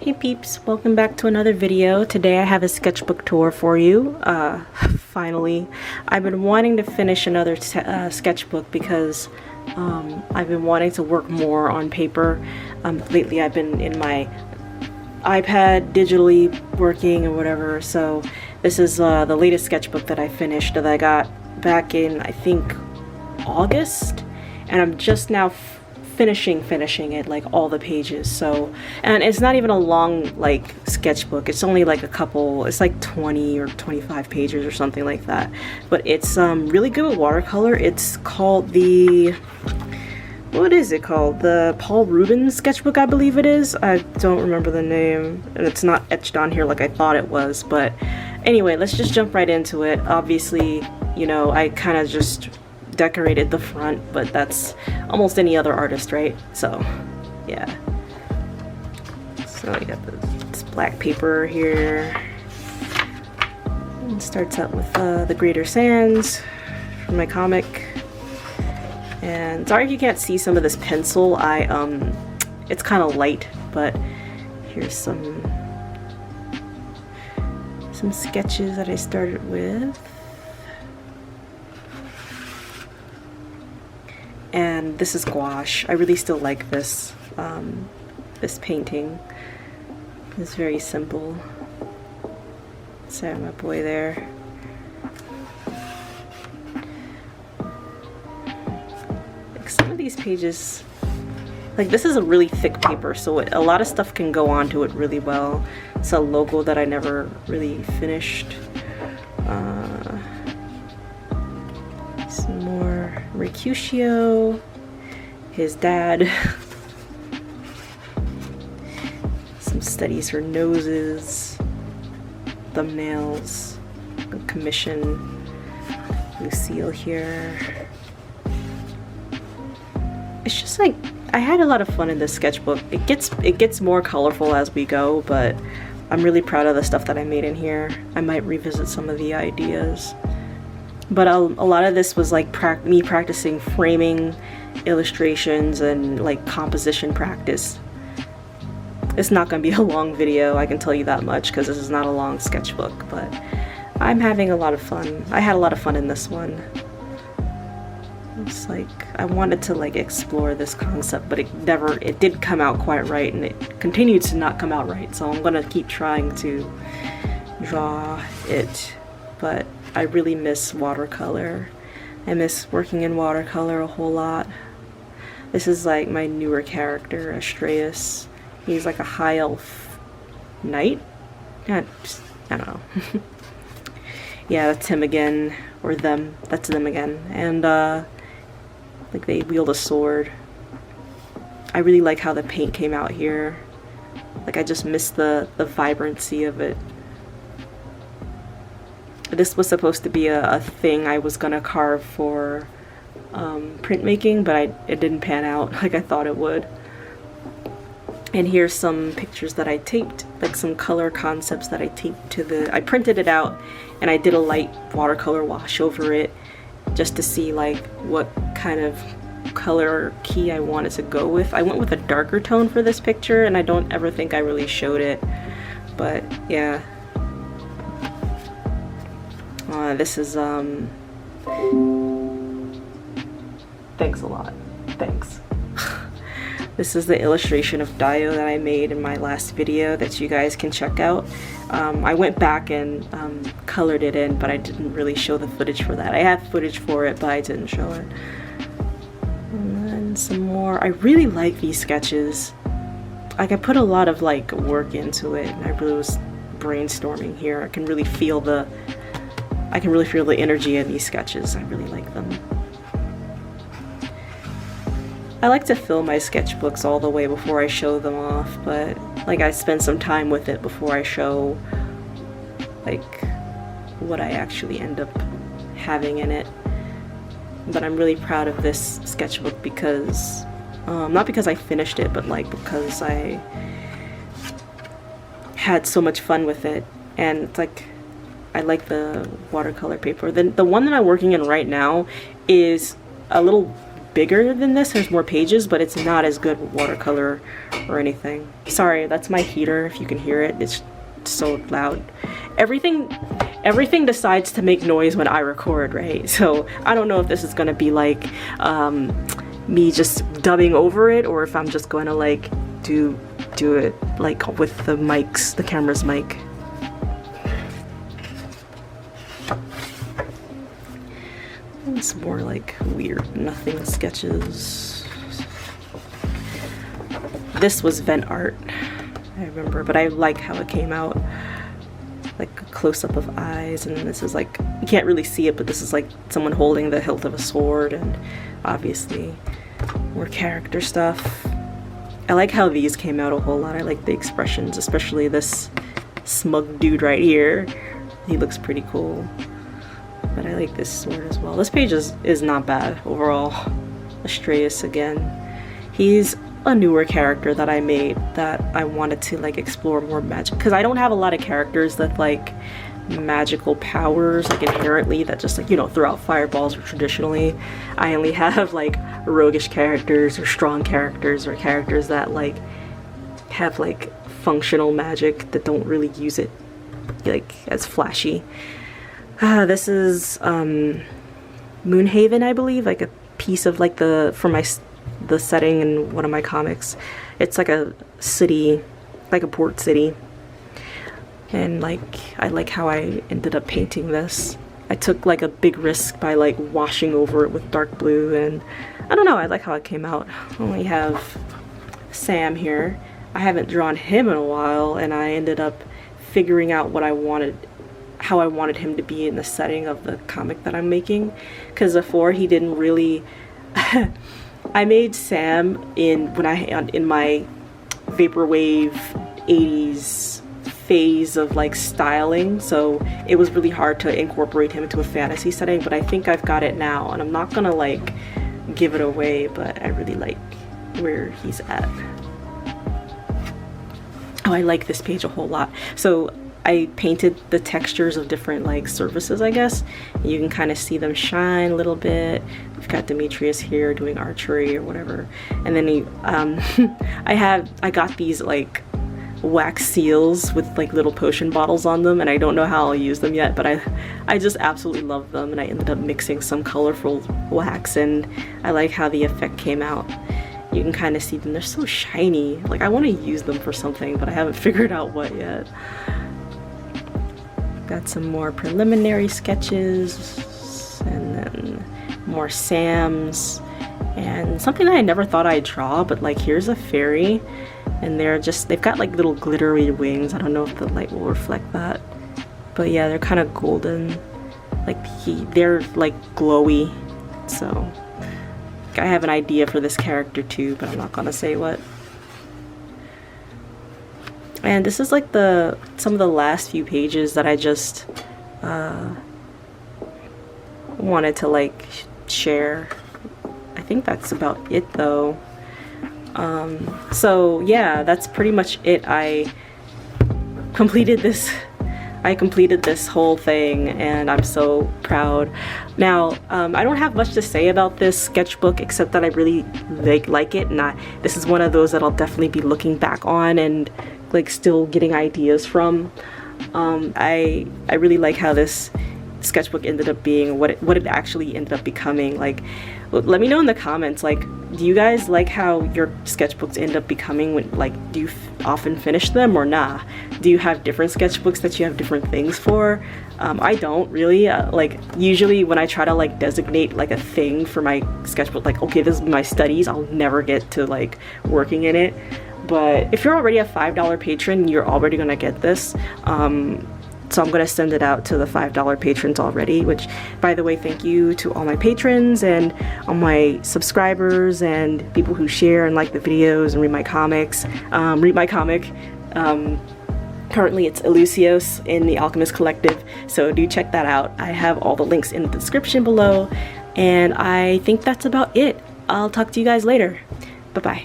Hey peeps, welcome back to another video. Today I have a sketchbook tour for you. Finally, I've been wanting to finish another sketchbook because I've been wanting to work more on paper. Lately I've been in my iPad digitally working or whatever, so this is the latest sketchbook that I finished that I got back in, I think, August, and I'm just now finishing it, like all the pages. So, and it's not even a long like sketchbook, it's only like a couple, it's like 20 or 25 pages or something like that, but it's really good with watercolor. It's called the, what is it called, the Paul Rubens sketchbook, I believe it is. I don't remember the name, and it's not etched on here like I thought it was. But anyway, let's just jump right into it. Obviously, you know, I kind of just decorated the front, but that's almost any other artist, right? So yeah, so I got this black paper here. It starts out with the Greater Sands from my comic. And sorry if you can't see some of this pencil, it's kind of light, but here's some sketches that I started with. And this is gouache. I really still like this this painting. It's very simple. Sorry, my boy there. Like some of these pages, like this is a really thick paper, so a lot of stuff can go onto it really well. It's a logo that I never really finished. Some more Mercutio, his dad. Some studies for noses, thumbnails, a commission, Lucille here. It's just like, I had a lot of fun in this sketchbook. It gets more colorful as we go, but I'm really proud of the stuff that I made in here. I might revisit some of the ideas. But a lot of this was like me practicing framing, illustrations, and like composition practice. It's not going to be a long video, I can tell you that much, because this is not a long sketchbook, but I'm having a lot of fun. I had a lot of fun in this one. It's like, I wanted to like explore this concept, but it did come out quite right, and it continued to not come out right, so I'm going to keep trying to draw it. But I really miss watercolor. I miss working in watercolor a whole lot. This is like my newer character, Astraeus. He's like a high elf knight. I don't know. Yeah, that's him again, or them. That's them again. And like they wield a sword. I really like how the paint came out here. Like I just miss the vibrancy of it. This was supposed to be a thing I was gonna carve for printmaking, but it didn't pan out like I thought it would. And here's some pictures that I taped, like some color concepts that I taped to I printed it out and I did a light watercolor wash over it just to see like what kind of color key I wanted to go with. I went with a darker tone for this picture, and I don't ever think I really showed it, but yeah. This is, thanks a lot. Thanks. This is the illustration of Dio that I made in my last video that you guys can check out. I went back and colored it in, but I didn't really show the footage for that. I have footage for it, but I didn't show it. And then some more. I really like these sketches. Like I put a lot of like work into it, and I really was brainstorming here. I can really feel the energy in these sketches. I really like them. I like to fill my sketchbooks all the way before I show them off, but like I spend some time with it before I show like what I actually end up having in it. But I'm really proud of this sketchbook because, not because I finished it, but like because I had so much fun with it. And it's like, I like the watercolor paper. The one that I'm working in right now is a little bigger than this, there's more pages, but it's not as good with watercolor or anything. Sorry, that's my heater, if you can hear it. It's so loud. Everything decides to make noise when I record, right? So I don't know if this is gonna be like me just dubbing over it, or if I'm just gonna like do it like with the mics, the camera's mic. It's more like weird nothing sketches. This was vent art, I remember, but I like how it came out. Like a close-up of eyes, and this is like, you can't really see it, but this is like someone holding the hilt of a sword, and obviously more character stuff. I like how these came out a whole lot. I like the expressions, especially this smug dude right here. He looks pretty cool. But I like this sword as well. This page is not bad overall. Astreus again. He's a newer character that I made that I wanted to like explore more magic, because I don't have a lot of characters that like magical powers like inherently, that just like, you know, throw out fireballs. Or traditionally I only have like roguish characters or strong characters, or characters that like have like functional magic that don't really use it like as flashy. This is Moonhaven, I believe, like a piece of like the setting in one of my comics. It's like a city, like a port city, and like I like how I ended up painting this. I took like a big risk by like washing over it with dark blue, and I don't know, I like how it came out. I only have Sam here. I haven't drawn him in a while, and I ended up figuring out what I wanted, how I wanted him to be in the setting of the comic that I'm making, because before he didn't really I made Sam in my vaporwave 80s phase of like styling, so it was really hard to incorporate him into a fantasy setting, but I think I've got it now, and I'm not gonna like give it away, but I really like where he's at. Oh, I like this page a whole lot. So I painted the textures of different like surfaces, I guess. You can kind of see them shine a little bit. We've got Demetrius here doing archery or whatever, and then he, I got these like wax seals with like little potion bottles on them, and I don't know how I'll use them yet, but I just absolutely love them, and I ended up mixing some colorful wax, and I like how the effect came out. You can kind of see them. They're so shiny. Like I want to use them for something, but I haven't figured out what yet. Got some more preliminary sketches, and then more Sam's, and something that I never thought I'd draw, but like here's a fairy, and they've got like little glittery wings. I don't know if the light will reflect that, but yeah, they're kind of golden, like they're like glowy. So I have an idea for this character too, but I'm not gonna say what. And this is like some of the last few pages that I just wanted to like share. I think that's about it though. So yeah, that's pretty much it. I completed this whole thing, and I'm so proud. Now, I don't have much to say about this sketchbook except that I really like it, and this is one of those that I'll definitely be looking back on and like still getting ideas from. I really like how this sketchbook ended up being, what it actually ended up becoming. Like, let me know in the comments, like, do you guys like how your sketchbooks end up becoming? When, like, do you often finish them or nah? Do you have different sketchbooks that you have different things for? I don't really. Like, usually when I try to like designate like a thing for my sketchbook, like, okay, this is my studies, I'll never get to like working in it. But if you're already a $5 patron, you're already gonna get this. So I'm gonna send it out to the $5 patrons already, which, by the way, thank you to all my patrons and all my subscribers and people who share and like the videos and read my comics. Read my comic. Currently it's Eleusios in the Alchemist Collective, so do check that out. I have all the links in the description below, and I think that's about it. I'll talk to you guys later. Bye-bye.